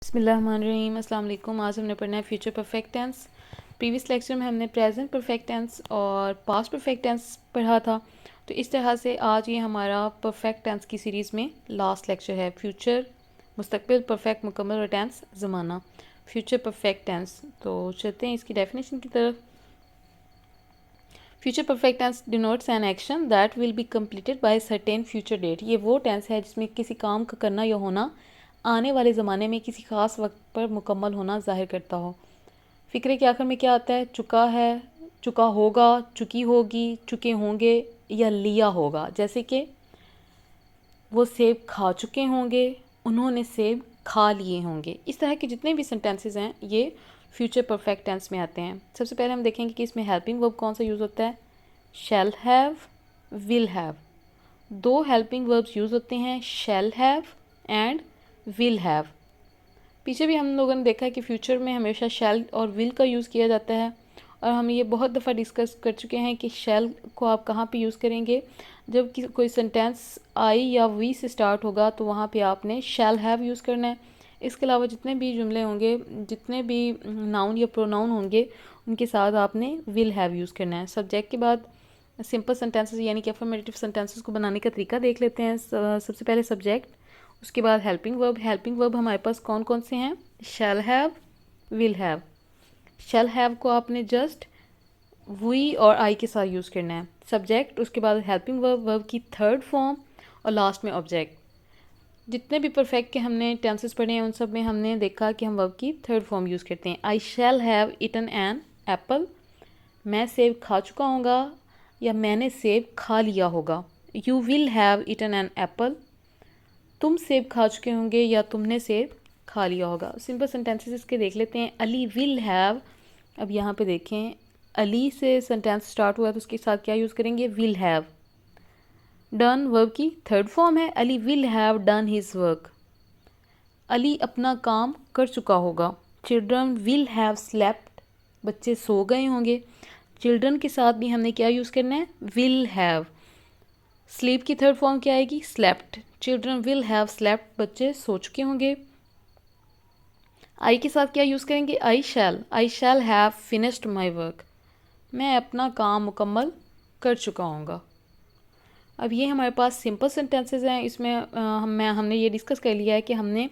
बिस्मिल्लाहिर्रहमानिर्रहीम। अस्सलाम वालेकुम। आज हमने पढ़ना है future perfect tense. Previous lecture में हमने प्रेजेंट परफेक्ट टेंस और पास्ट परफेक्ट टेंस पढ़ा था। तो इस तरह से आज ये हमारा परफेक्ट टेंस की सीरीज़ में लास्ट लेक्चर है। फ्यूचर मुस्तकबिल परफेक्ट मुकम्मल और टेंस ज़माना फ्यूचर परफेक्ट टेंस। तो चलते हैं इसकी डेफिनेशन की तरफ। Future perfect tense denotes an action that will be completed by certain future date. ये वो टेंस है जिसमें किसी काम का करना या होना आने वाले ज़माने में किसी ख़ास वक्त पर मुकम्मल होना ज़ाहिर करता हो। फ़िक्रे के आखिर में क्या आता है? चुका है, चुका होगा, चुकी होगी, चुके होंगे या लिया होगा। जैसे कि वो सेब खा चुके होंगे, उन्होंने सेब खा लिए होंगे। इस तरह के जितने भी सेंटेंसेस हैं ये फ्यूचर परफेक्ट टेंस में आते हैं। सबसे पहले हम देखेंगे कि इसमें हेल्पिंग वर्ब कौन सा यूज़ होता है। Shall have, will have. दो हेल्पिंग वर्ब्स यूज़ होते हैं, shall have and will have. पीछे भी हम लोगों ने देखा है कि फ्यूचर में हमेशा शैल और विल का यूज़ किया जाता है और हम ये बहुत दफ़ा डिस्कस कर चुके हैं कि शैल को आप कहाँ पे यूज़ करेंगे। जब कोई सेंटेंस आई या वी से स्टार्ट होगा तो वहाँ पे आपने शैल हैव यूज़ करना है। इसके अलावा जितने भी जुमले होंगे, जितने भी नाउन या प्रोनाउन होंगे, उनके साथ आपने विल हैव यूज़ करना है। सब्जेक्ट के बाद सिंपल सेंटेंसेस यानी कि अफर्मेटिव सेंटेंसेस को बनाने का तरीका देख लेते हैं। सबसे पहले सब्जेक्ट, उसके बाद हेल्पिंग वर्ब। हेल्पिंग वर्ब हमारे पास कौन कौन से हैं? Shall have, will have. Shall have को आपने जस्ट वी और आई के साथ यूज़ करना है। सब्जेक्ट, उसके बाद हेल्पिंग वर्ब, वर्ब की थर्ड फॉर्म और लास्ट में ऑब्जेक्ट। जितने भी परफेक्ट के हमने टेंसेस पढ़े हैं उन सब में हमने देखा कि हम वर्ब की थर्ड फॉर्म यूज़ करते हैं। I shall have eaten an apple. मैं सेब खा चुका होगा या मैंने सेब खा लिया होगा। You will have eaten an apple. तुम सेब खा चुके होंगे या तुमने सेब खा लिया होगा। सिंपल सेंटेंसेस इसके देख लेते हैं। अली विल हैव, अब यहाँ पे देखें अली से सेंटेंस स्टार्ट हुआ तो उसके साथ क्या यूज़ करेंगे? Will have. डन वर्ब की थर्ड फॉर्म है। Ali will have done his work. Ali अपना काम कर चुका होगा। चिल्ड्रन विल हैव स्लेप्ट, बच्चे सो गए होंगे। चिल्ड्रन के साथ भी हमने क्या यूज़ करना है? Will have. स्लीप की थर्ड फॉर्म क्या आएगी? Slept. Children will have slept, बच्चे सो चुके होंगे। आई के साथ क्या यूज़ करेंगे? I shall have finished my work. मैं अपना काम मुकम्मल कर चुका हूँगा। अब ये हमारे पास सिंपल सेंटेंसेस हैं। इसमें हमने ये डिस्कस कर लिया है कि हमने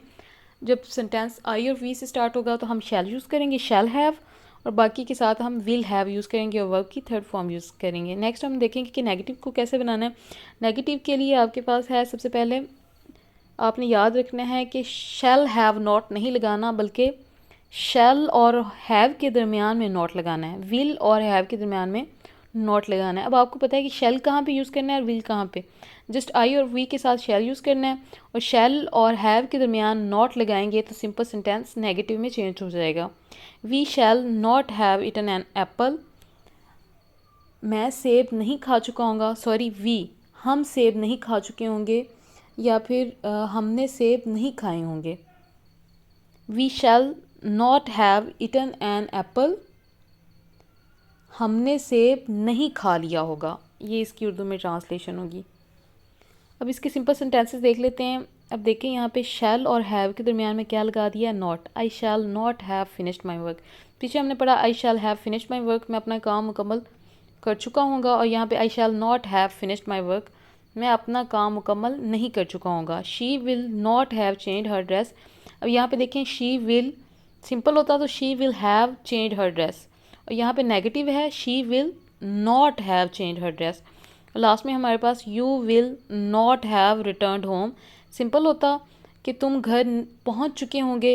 जब सेंटेंस आई और वी से स्टार्ट होगा तो हम शैल यूज़ करेंगे, शैल हैव, और बाकी के साथ हम विल हैव यूज़ करेंगे और वर्ब की थर्ड फॉर्म यूज़ करेंगे। नेक्स्ट हम देखेंगे कि नेगेटिव को कैसे बनाना है। नेगेटिव के लिए आपके पास है, सबसे पहले आपने याद रखना है कि शैल हैव नॉट नहीं लगाना, बल्कि शैल और हैव के दरमियान में नॉट लगाना है। विल और हैव के दरमियान में नॉट लगाना है। अब आपको पता है कि शैल कहाँ पे यूज़ करना है और विल कहाँ पे। जस्ट आई और वी के साथ शैल यूज़ करना है और शैल और हैव के दरमियान नॉट लगाएंगे तो सिंपल सेंटेंस नेगेटिव में चेंज हो जाएगा। We shall not have eaten an apple. मैं सेब नहीं खा चुका होगा, सॉरी हम सेब नहीं खा चुके होंगे, या फिर हमने सेब नहीं खाए होंगे। We shall not have eaten an apple. हमने सेब नहीं खा लिया होगा। ये इसकी उर्दू में ट्रांसलेशन होगी। अब इसके सिंपल सेंटेंसेस देख लेते हैं। अब देखें यहाँ पे शैल और हैव के दरमियान में क्या लगा दिया? Not. I shall not have finished my work. पीछे हमने पढ़ा I shall have finished my work, मैं अपना काम मुकम्मल कर चुका हूँगा, और यहाँ पे I shall not have finished my work, मैं अपना काम मुकम्मल नहीं कर चुका हूँगा। She will not have change her dress. अब यहाँ पे देखें शी विल सिंपल होता तो she will have change her dress, और यहाँ पे नेगेटिव है she will not have change her dress. Last में हमारे पास you will not have returned home. Simple होता कि तुम घर पहुंच चुके होंगे,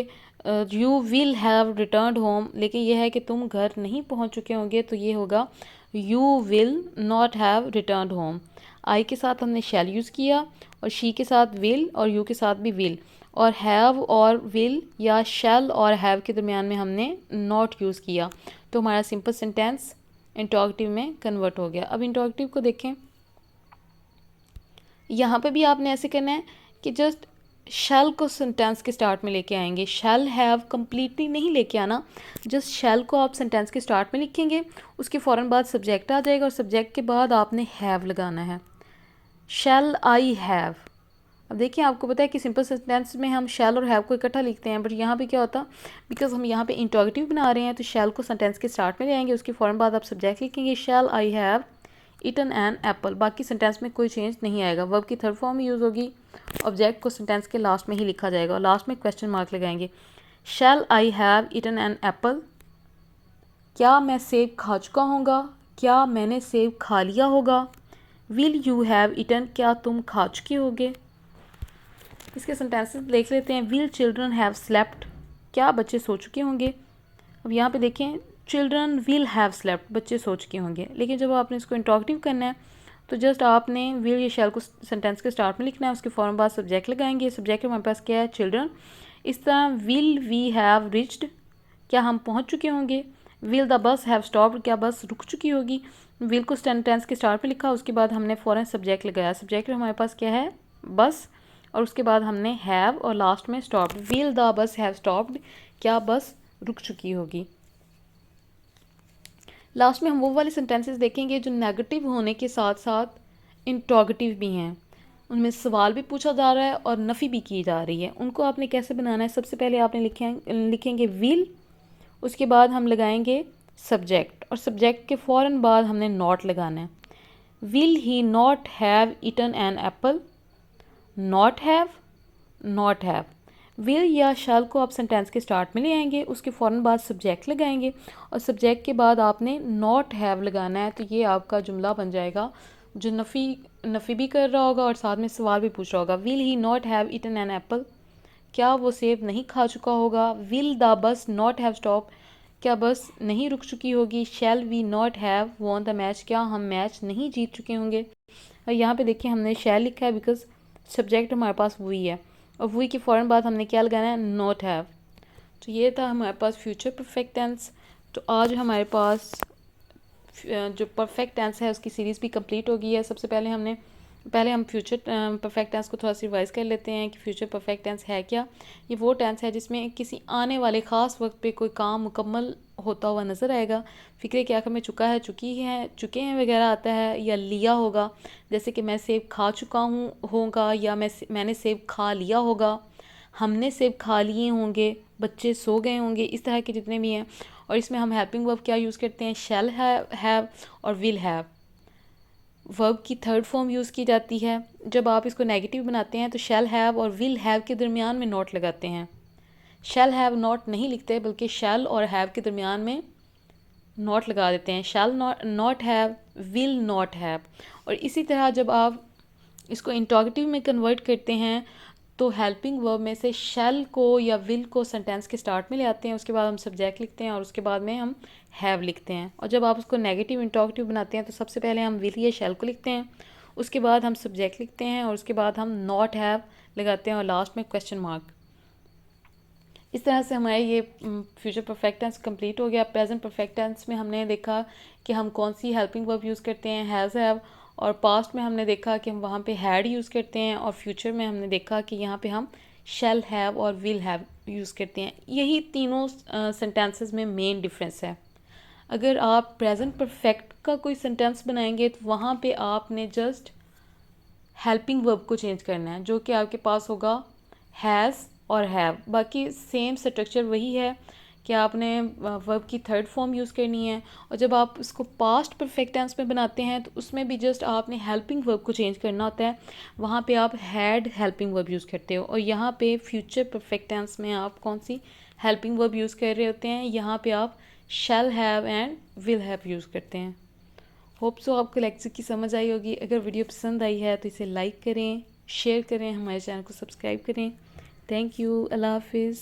you will have returned home, लेकिन यह है कि तुम घर नहीं पहुंच चुके होंगे तो ये होगा you will not have returned home. I के साथ हमने शैल यूज़ किया और शी के साथ विल और यू के साथ भी विल, और हैव और विल या शैल और हैव के दरमियान में हमने नॉट यूज़ किया, तो हमारा सिंपल सेंटेंस इंटरोगेटिव में कन्वर्ट हो गया। अब इंटरोगेटिव को देखें। यहाँ पे भी आपने ऐसे करना है कि जस्ट शैल को सेंटेंस के स्टार्ट में लेके आएंगे। शैल हैव कंप्लीटली नहीं लेके आना, जस्ट शैल को आप सेंटेंस के स्टार्ट में लिखेंगे, उसके फ़ौरन बाद सब्जेक्ट आ जाएगा और सब्जेक्ट के बाद आपने हैव लगाना है। शैल आई हैव अब देखिए आपको पता है कि सिंपल सेंटेंस में हम शैल और हैव को इकट्ठा लिखते हैं, बट यहाँ पे क्या होता, बिकॉज हम यहाँ पे इंटरोगेटिव बना रहे हैं तो शैल को सेंटेंस के स्टार्ट में ले आएंगे, उसके फ़ौरन बाद आप सब्जेक्ट लिखेंगे shall I have eaten an apple. बाकी सेंटेंस में कोई चेंज नहीं आएगा, वर्ब की थर्ड फॉर्म यूज़ होगी, ऑब्जेक्ट को सेंटेंस के लास्ट में ही लिखा जाएगा और लास्ट में क्वेश्चन मार्क लगाएंगे। Shall I have eaten an apple, क्या मैं सेब खा चुका हूँगा, क्या मैंने सेब खा लिया होगा। विल यू हैव ईटन, क्या तुम खा चुके होगे। इसके सेंटेंसेस देख लेते हैं। विल चिल्ड्रन हैव स्लेप्ट, क्या बच्चे सो चुके होंगे। अब यहाँ पे देखें चिल्ड्रन विल हैव स्लेप्ट, बच्चे सो चुके होंगे, लेकिन जब आपने इसको इंटरोगेटिव करना है तो जस्ट आपने विल या शैल को सेंटेंस के स्टार्ट में लिखना है, उसके फ़ौरन बाद सब्जेक्ट लगाएंगे। सब्जेक्ट हमारे पास क्या है, चिल्ड्रन। इस तरह विल वी हैव रिच्ड, क्या हम पहुँच चुके होंगे। विल द बस हैव स्टॉप्ड, क्या बस रुक चुकी होगी। विल को सेंटेंस के स्टार्ट में लिखा, उसके बाद हमने फ़ौरन सब्जेक्ट लगाया। सब्जेक्ट हमारे पास क्या है, बस, और उसके बाद हमने हैव और लास्ट में स्टॉप्ड। विल द बस हैव स्टॉप्ड, क्या बस रुक चुकी होगी। लास्ट में हम वो वाले सेंटेंसेस देखेंगे जो नेगेटिव होने के साथ साथ इंट्रोगेटिव भी हैं, उनमें सवाल भी पूछा जा रहा है और नफ़ी भी की जा रही है। उनको आपने कैसे बनाना है, सबसे पहले आपने लिखेंगे विल, उसके बाद हम लगाएंगे सब्जेक्ट और सब्जेक्ट के फ़ौरन बाद हमने नॉट लगाना है। Will he not have eaten an apple, not have, not have. Will या शैल को आप सेंटेंस के स्टार्ट में ले आएंगे, उसके फ़ौरन बाद सब्जेक्ट लगाएंगे और सब्जेक्ट के बाद आपने नॉट हैव लगाना है। तो ये आपका जुमला बन जाएगा जो नफ़ी भी कर रहा होगा और साथ में सवाल भी पूछ रहा होगा। Will he not have eaten an apple, क्या वो सेब नहीं खा चुका होगा। Will the bus not have stop, क्या बस नहीं रुक चुकी होगी। Shall we not have won the match, क्या हम मैच नहीं जीत चुके होंगे। और यहाँ पे देखिए हमने शैल लिखा है बिकॉज सब्जेक्ट हमारे पास वही है और वही के फ़ौरन बाद हमने क्या लगाना है, नॉट हैव। तो ये था हमारे पास फ्यूचर परफेक्ट टेंस। तो आज हमारे पास जो परफेक्ट टेंस है उसकी सीरीज़ भी कंप्लीट हो गई है। सबसे पहले हम फ्यूचर परफेक्ट टेंस को थोड़ा सा रिवाइज़ कर लेते हैं कि फ्यूचर परफेक्ट टेंस है क्या। ये वो टेंस है जिसमें किसी आने वाले ख़ास वक्त पे कोई काम मुकम्मल होता हुआ नज़र आएगा। फ़िक्र के आखिर में चुका है, चुके हैं वगैरह आता है, या लिया होगा, जैसे कि मैं सेब खा चुका होगा, या मैंने सेब खा लिया होगा, हमने सेब खा लिए होंगे, बच्चे सो गए होंगे, इस तरह के जितने भी हैं। और इसमें हम हेल्पिंग वर्ब क्या यूज़ करते हैं, शैल हैव और विल हैव। वर्ब की थर्ड फॉर्म यूज़ की जाती है। जब आप इसको नेगेटिव बनाते हैं तो शैल हैव और विल हैव के दरमियान में नॉट लगाते हैं। शैल हैव नॉट नहीं लिखते बल्कि शैल और हैव के दरमियान में नॉट लगा देते हैं। शैल not have, will not have. और इसी तरह जब आप इसको इंट्रोगेटिव में कन्वर्ट करते हैं तो हेल्पिंग वर्ब में से शैल को या विल को सेंटेंस के स्टार्ट में ले आते हैं, उसके बाद हम सब्जेक्ट लिखते हैं और उसके बाद में हम हैव लिखते हैं। और जब आप उसको नेगेटिव इंट्रोगेटिव बनाते हैं तो सबसे पहले हम विल या शैल को लिखते हैं, उसके बाद हम सब्जेक्ट लिखते हैं और उसके बाद हम नॉट हैव लगाते हैं और लास्ट में क्वेश्चन मार्क। इस तरह से हमारे ये फ्यूचर परफेक्ट टेंस कंप्लीट हो गया। प्रेजेंट परफेक्ट टेंस में हमने देखा कि हम कौन सी हेल्पिंग वर्ब यूज़ करते हैं, हैज़, हैव, और पास्ट में हमने देखा कि हम वहाँ पे हैड यूज़ करते हैं, और फ्यूचर में हमने देखा कि यहाँ पे हम शैल हैव और विल हैव यूज़ करते हैं। यही तीनों सेंटेंसेस में मेन डिफरेंस है। अगर आप प्रेजेंट परफेक्ट का कोई सेंटेंस बनाएंगे तो वहाँ पे आपने जस्ट हेल्पिंग वर्ब को चेंज करना है, जो कि आपके पास होगा हैज़ और हैव। बाकी सेम स्ट्रक्चर वही है कि आपने वर्ब की थर्ड फॉर्म यूज़ करनी है। और जब आप इसको पास्ट परफेक्ट टेंस में बनाते हैं तो उसमें भी जस्ट आपने हेल्पिंग वर्ब को चेंज करना होता है। वहाँ पे आप हैड हेल्पिंग वर्ब यूज़ करते हो, और यहाँ पे फ्यूचर परफेक्ट टेंस में आप कौन सी हेल्पिंग वर्ब यूज़ कर रहे होते हैं, यहाँ पे आप shall have and will have use करते हैं। होप सो आपको लेक्चर की समझ आई होगी। अगर वीडियो पसंद आई है तो इसे लाइक करें, शेयर करें, हमारे चैनल को सब्सक्राइब करें। थैंक यू, अल्लाह हाफिज़।